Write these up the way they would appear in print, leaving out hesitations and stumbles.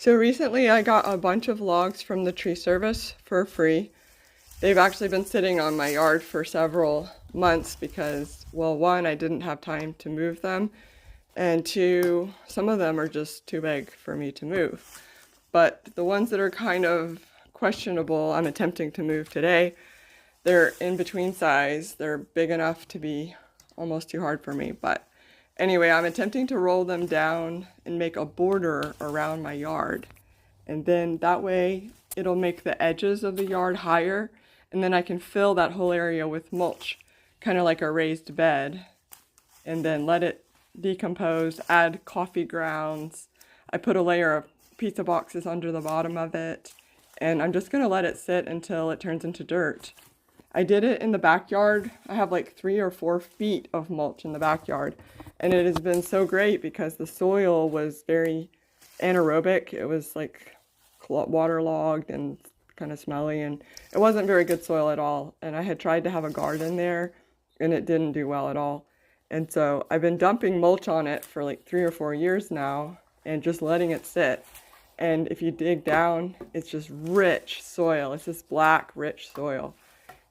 So recently I got a bunch of logs from the tree service for free. They've actually been sitting on my yard for several months because, well, one, I didn't have time to move them, and two, some of them are just too big for me to move. But the ones that are kind of questionable, I'm attempting to move today. They're in between size. They're big enough to be almost too hard for me. But anyway, I'm attempting to roll them down and make a border around my yard. And then that way it'll make the edges of the yard higher. And then I can fill that whole area with mulch, kind of like a raised bed. And then let it decompose, add coffee grounds. I put a layer of pizza boxes under the bottom of it. And I'm just going to let it sit until it turns into dirt. I did it in the backyard. I have like 3 or 4 feet of mulch in the backyard. And it has been so great because the soil was very anaerobic. It was like waterlogged and kind of smelly, and it wasn't very good soil at all. And I had tried to have a garden there and it didn't do well at all. And so I've been dumping mulch on it for like 3 or 4 years now and just letting it sit. And if you dig down, it's just rich soil. It's just black, rich soil.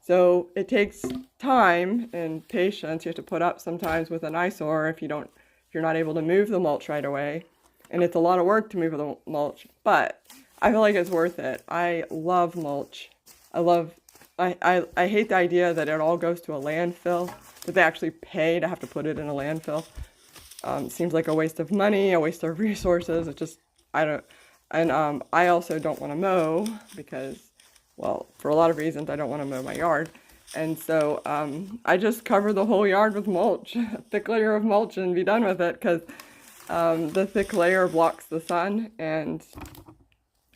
So it takes time and patience. You have to put up sometimes with an eyesore if you're not able to move the mulch right away. And it's a lot of work to move the mulch, but I feel like it's worth it. I love mulch. I hate the idea that it all goes to a landfill, that they actually pay to have to put it in a landfill. It seems like a waste of money, a waste of resources. It just, I don't, and I also don't want to mow because, well, for a lot of reasons, I don't want to mow my yard. And so I just cover the whole yard with mulch, a thick layer of mulch, and be done with it, because the thick layer blocks the sun. And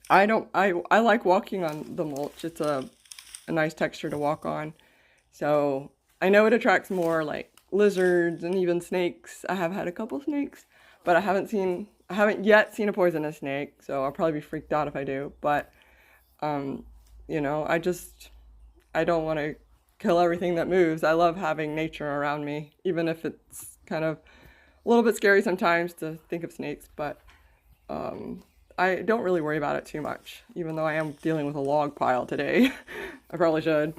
I like walking on the mulch. It's a nice texture to walk on. So I know it attracts more like lizards and even snakes. I have had a couple snakes, but I haven't yet seen a poisonous snake, so I'll probably be freaked out if I do. But I don't want to kill everything that moves. I love having nature around me, even if it's kind of a little bit scary sometimes to think of snakes, but I don't really worry about it too much, even though I am dealing with a log pile today. I probably should.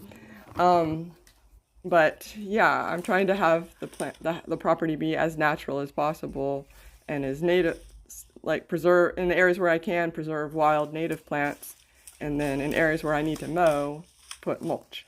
But yeah, I'm trying to have the property be as natural as possible and as native, like preserve in the areas where I can preserve wild native plants, and then in areas where I need to mow, put mulch.